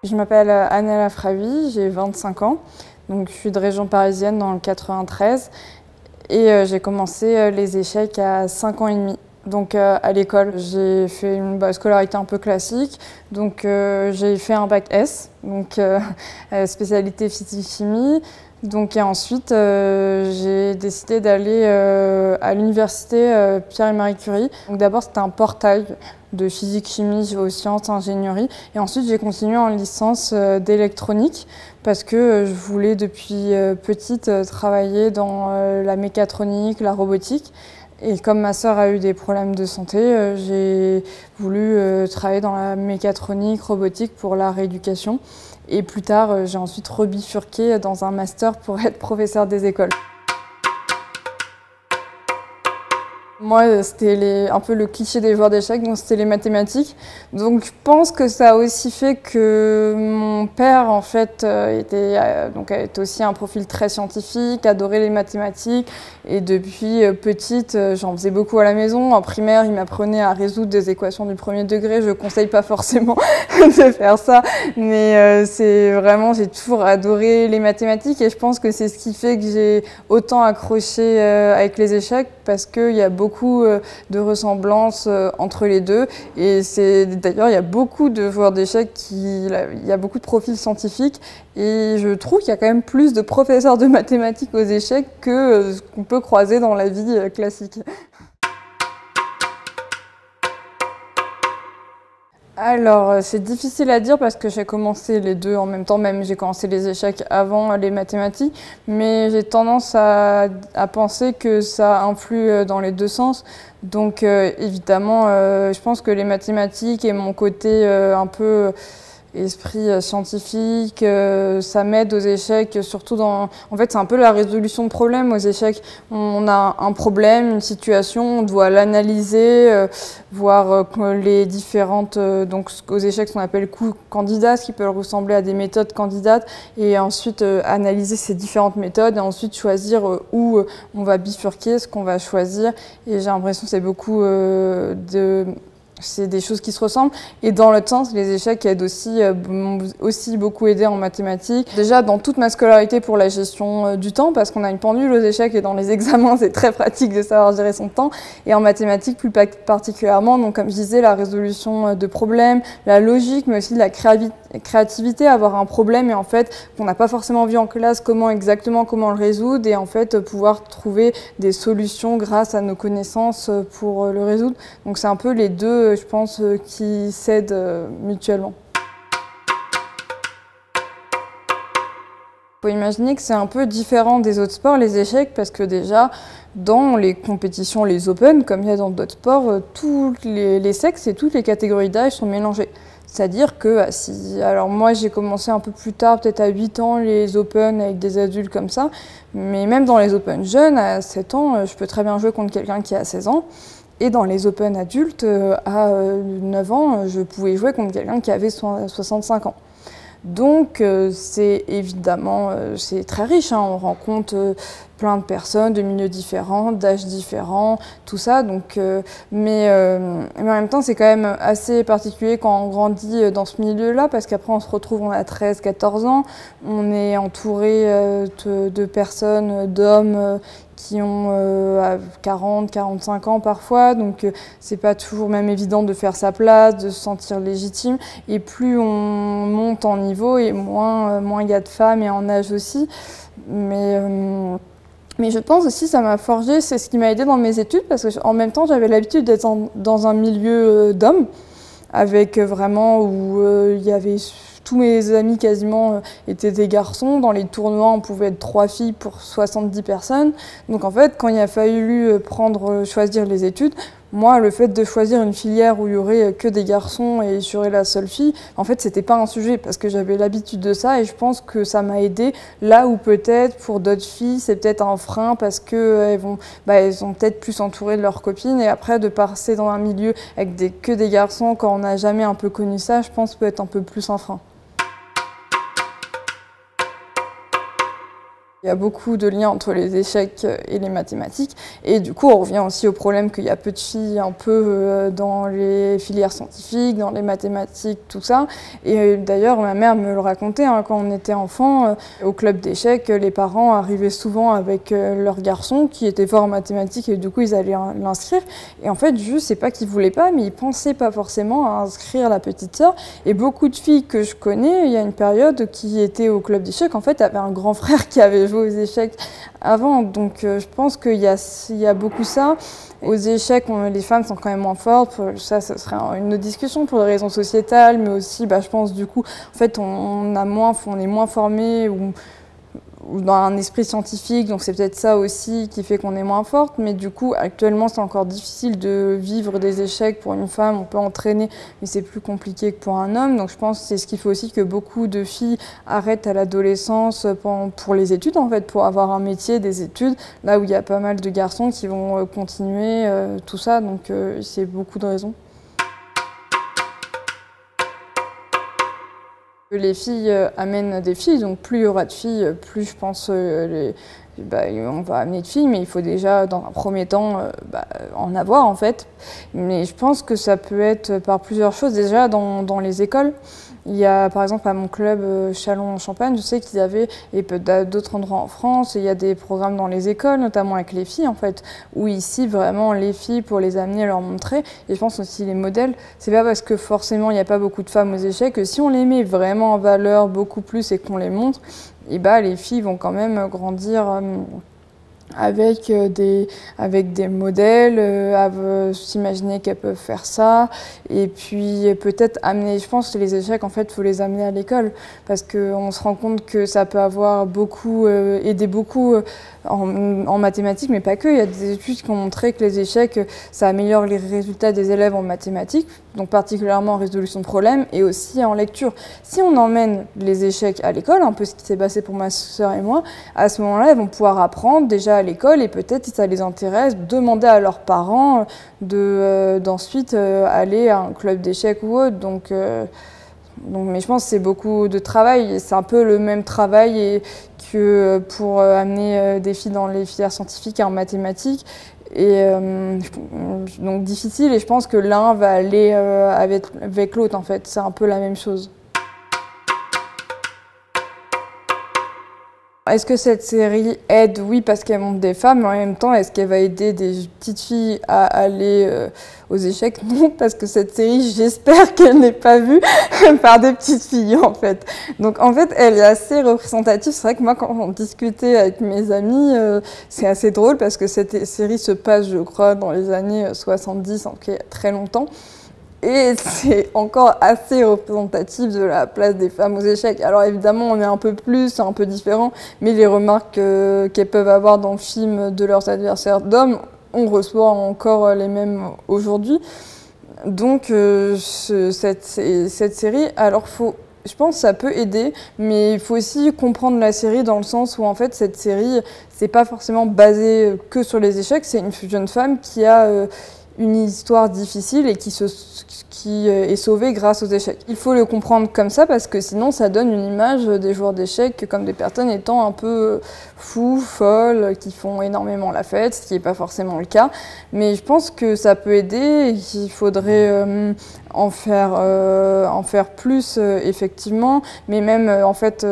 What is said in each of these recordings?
Je m'appelle Annelle Afraoui, j'ai 25 ans, donc je suis de région parisienne dans le 93 et j'ai commencé les échecs à 5 ans et demi. Donc à l'école, j'ai fait une scolarité un peu classique, donc j'ai fait un bac S, donc spécialité physique-chimie. Donc, et ensuite, j'ai décidé d'aller à l'université Pierre et Marie Curie. Donc d'abord, c'était un portail de physique-chimie aux sciences ingénierie. Et ensuite, j'ai continué en licence d'électronique parce que je voulais depuis petite travailler dans la mécatronique, la robotique. Et comme ma sœur a eu des problèmes de santé, j'ai voulu travailler dans la mécatronique, robotique pour la rééducation. Et plus tard, j'ai ensuite rebifurqué dans un master pour être professeur des écoles. Moi, c'était un peu le cliché des joueurs d'échecs, donc c'était les mathématiques. Donc je pense que ça a aussi fait que mon père, en fait, était aussi un profil très scientifique, adorait les mathématiques. Et depuis petite, j'en faisais beaucoup à la maison. En primaire, il m'apprenait à résoudre des équations du premier degré. Je ne conseille pas forcément de faire ça, mais c'est vraiment, j'ai toujours adoré les mathématiques. Et je pense que c'est ce qui fait que j'ai autant accroché avec les échecs, parce qu'il y a beaucoup de ressemblances entre les deux. Et d'ailleurs, il y a beaucoup de joueurs d'échecs il y a beaucoup de profils scientifiques. Et je trouve qu'il y a quand même plus de professeurs de mathématiques aux échecs que ce qu'on peut croiser dans la vie classique. Alors, c'est difficile à dire parce que j'ai commencé les deux en même temps, même j'ai commencé les échecs avant les mathématiques, mais j'ai tendance à penser que ça influe dans les deux sens. Donc évidemment, je pense que les mathématiques et mon côté un peu esprit scientifique, ça m'aide aux échecs, surtout En fait, c'est un peu la résolution de problèmes aux échecs. On a un problème, une situation, on doit l'analyser, voir les différentes... donc aux échecs, ce qu'on appelle coups candidats, ce qui peut ressembler à des méthodes candidates, et ensuite analyser ces différentes méthodes, et ensuite choisir où on va bifurquer, ce qu'on va choisir. Et j'ai l'impression que c'est beaucoup c'est des choses qui se ressemblent. Et dans l'autre sens, les échecs aident m'ont aussi beaucoup aidé en mathématiques. Déjà, dans toute ma scolarité pour la gestion du temps, parce qu'on a une pendule aux échecs et dans les examens, c'est très pratique de savoir gérer son temps. Et en mathématiques, plus particulièrement, donc comme je disais, la résolution de problèmes, la logique, mais aussi la créativité, avoir un problème et en fait, qu'on n'a pas forcément vu en classe, comment le résoudre, et en fait, pouvoir trouver des solutions grâce à nos connaissances pour le résoudre. Donc c'est un peu les deux, je pense, qui s'aident mutuellement. Il faut imaginer que c'est un peu différent des autres sports, les échecs, parce que déjà, dans les compétitions, les open, comme il y a dans d'autres sports, tous les sexes et toutes les catégories d'âge sont mélangés. C'est-à-dire que, alors moi j'ai commencé un peu plus tard, peut-être à 8 ans, les open avec des adultes comme ça, mais même dans les open jeunes, à 7 ans, je peux très bien jouer contre quelqu'un qui a 16 ans. Et dans les Open adultes, à 9 ans, je pouvais jouer contre quelqu'un qui avait 65 ans. Donc c'est évidemment c'est très riche, hein. On rencontre plein de personnes de milieux différents, d'âges différents, tout ça. Donc, mais en même temps, c'est quand même assez particulier quand on grandit dans ce milieu-là, parce qu'après on se retrouve, on a 13, 14 ans, on est entouré de personnes, d'hommes qui ont 40, 45 ans parfois, donc c'est pas toujours même évident de faire sa place, de se sentir légitime, et plus on monte en niveau, et moins il y a de femmes, et en âge aussi, mais je pense aussi que ça m'a forgé, c'est ce qui m'a aidé dans mes études, parce qu'en même temps j'avais l'habitude d'être dans un milieu d'hommes, avec vraiment où il y avait... Tous mes amis quasiment étaient des garçons. Dans les tournois, on pouvait être 3 filles pour 70 personnes. Donc en fait, quand il a fallu choisir les études, moi, le fait de choisir une filière où il y aurait que des garçons et je serais la seule fille, en fait, c'était pas un sujet parce que j'avais l'habitude de ça et je pense que ça m'a aidée là où peut-être pour d'autres filles, c'est peut-être un frein parce qu'elles sont peut-être plus entourées de leurs copines et après de passer dans un milieu avec que des garçons quand on n'a jamais un peu connu ça, je pense peut être un peu plus un frein. Il y a beaucoup de liens entre les échecs et les mathématiques. Et du coup, on revient aussi au problème qu'il y a peu de filles un peu dans les filières scientifiques, dans les mathématiques, tout ça. Et d'ailleurs, ma mère me le racontait, hein, quand on était enfant, au club d'échecs, les parents arrivaient souvent avec leur garçon qui était fort en mathématiques et du coup, ils allaient l'inscrire. Et en fait, je sais pas qu'ils voulaient pas, mais ils pensaient pas forcément à inscrire la petite sœur. Et beaucoup de filles que je connais, il y a une période qui étaient au club d'échecs, en fait, avaient un grand frère qui avait joué aux échecs avant, donc je pense qu'il y a beaucoup ça. Aux échecs, les femmes sont quand même moins fortes, ça serait une autre discussion pour des raisons sociétales, mais aussi, je pense, du coup, en fait, on est moins formés, ou dans un esprit scientifique, donc c'est peut-être ça aussi qui fait qu'on est moins forte, mais du coup actuellement c'est encore difficile de vivre des échecs pour une femme, on peut entraîner, mais c'est plus compliqué que pour un homme, donc je pense que c'est ce qui fait aussi que beaucoup de filles arrêtent à l'adolescence pour les études en fait, pour avoir un métier, des études, là où il y a pas mal de garçons qui vont continuer tout ça, donc c'est beaucoup de raisons. Les filles amènent des filles, donc plus il y aura de filles, plus je pense on va amener de filles, mais il faut déjà dans un premier temps en avoir en fait. Mais je pense que ça peut être par plusieurs choses, déjà dans les écoles. Il y a par exemple à mon club Châlons-en-Champagne, je sais qu'ils avaient, et d'autres endroits en France, il y a des programmes dans les écoles, notamment avec les filles en fait, où ici vraiment les filles pour les amener, leur montrer. Et je pense aussi les modèles, c'est pas parce que forcément il n'y a pas beaucoup de femmes aux échecs que si on les met vraiment en valeur beaucoup plus et qu'on les montre, et les filles vont quand même grandir avec des modèles, s'imaginer qu'elles peuvent faire ça, et puis peut-être amener, je pense que les échecs en fait il faut les amener à l'école, parce qu'on se rend compte que ça peut avoir aider beaucoup en mathématiques, mais pas que. Il y a des études qui ont montré que les échecs, ça améliore les résultats des élèves en mathématiques, donc particulièrement en résolution de problèmes et aussi en lecture. Si on emmène les échecs à l'école, un peu ce qui s'est passé pour ma sœur et moi, à ce moment-là, elles vont pouvoir apprendre déjà à l'école et peut-être, si ça les intéresse, demander à leurs parents d'ensuite aller à un club d'échecs ou autre. Mais je pense que c'est beaucoup de travail, c'est un peu le même travail que pour amener des filles dans les filières scientifiques et en mathématiques. Donc difficile, et je pense que l'un va aller avec l'autre en fait, c'est un peu la même chose. Est-ce que cette série aide? Oui, parce qu'elle montre des femmes, mais en même temps, est-ce qu'elle va aider des petites filles à aller aux échecs? Non, parce que cette série, j'espère qu'elle n'est pas vue par des petites filles, en fait. Donc, en fait, elle est assez représentative. C'est vrai que moi, quand on discutait avec mes amis, c'est assez drôle, parce que cette série se passe, je crois, dans les années 70, donc il y a très longtemps. Et c'est encore assez représentatif de la place des femmes aux échecs. Alors évidemment, on est un peu plus, un peu différent, mais les remarques qu'elles peuvent avoir dans le film de leurs adversaires d'hommes, on reçoit encore les mêmes aujourd'hui. Donc cette série, alors je pense que ça peut aider, mais il faut aussi comprendre la série dans le sens où en fait cette série, c'est pas forcément basé que sur les échecs, c'est une jeune femme qui a une histoire difficile et qui est sauvée grâce aux échecs. Il faut le comprendre comme ça, parce que sinon ça donne une image des joueurs d'échecs comme des personnes étant un peu fous, folles, qui font énormément la fête, ce qui n'est pas forcément le cas. Mais je pense que ça peut aider et qu'il faudrait en faire plus effectivement, mais même en fait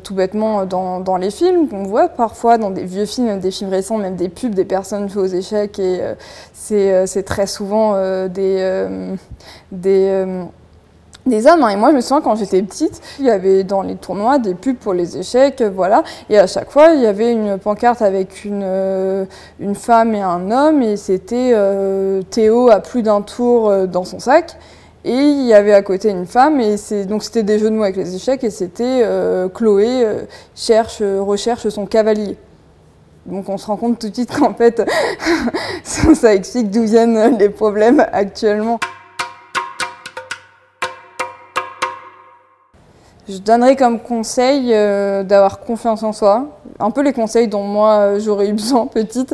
tout bêtement dans les films qu'on voit parfois, dans des vieux films, des films récents, même des pubs des personnes jouent aux échecs, et c'est très souvent des hommes, hein. Et moi je me souviens quand j'étais petite, il y avait dans les tournois des pubs pour les échecs, voilà, et à chaque fois il y avait une pancarte avec une femme et un homme, et c'était Théo a plus d'un tour dans son sac, et il y avait à côté une femme, et donc c'était des jeux de mots avec les échecs, et c'était Chloé recherche son cavalier. Donc on se rend compte tout de suite qu'en fait ça explique d'où viennent les problèmes actuellement. Je donnerais comme conseil d'avoir confiance en soi, un peu les conseils dont moi j'aurais eu besoin petite,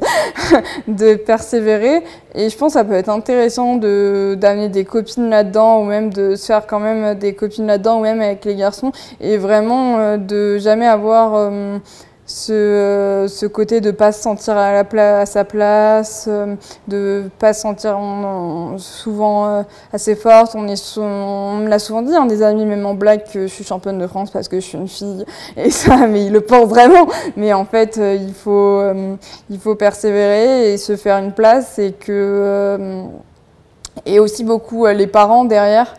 de persévérer, et je pense que ça peut être intéressant d'amener des copines là-dedans, ou même de se faire quand même des copines là-dedans, ou même avec les garçons, et vraiment de jamais avoir ce côté de ne pas se sentir à sa place, de ne pas se sentir souvent assez forte. On me l'a souvent dit, hein, des amis, même en blague, que je suis championne de France parce que je suis une fille, et ça, mais ils le pensent vraiment. Mais en fait, il faut persévérer et se faire une place, et aussi beaucoup les parents derrière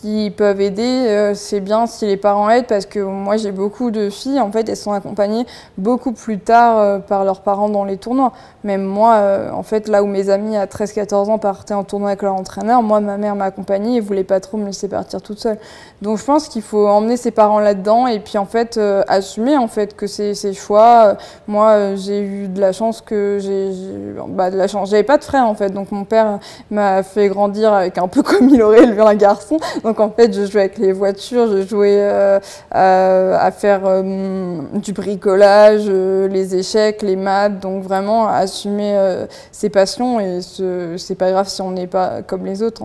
qui peuvent aider. C'est bien si les parents aident, parce que moi j'ai beaucoup de filles, en fait elles sont accompagnées beaucoup plus tard par leurs parents dans les tournois. Même moi, en fait, là où mes amis à 13-14 ans partaient en tournoi avec leur entraîneur, moi ma mère m'a accompagnée et voulait pas trop me laisser partir toute seule. Donc je pense qu'il faut emmener ses parents là-dedans, et puis en fait assumer en fait que c'est ses choix. Moi j'ai eu de la chance de la chance, j'avais pas de frère en fait, donc mon père m'a fait grandir avec un peu comme il aurait élevé un garçon. Donc en fait je jouais avec les voitures, je jouais à faire du bricolage, les échecs, les maths, donc vraiment assumer ses passions, et c'est pas grave si on n'est pas comme les autres.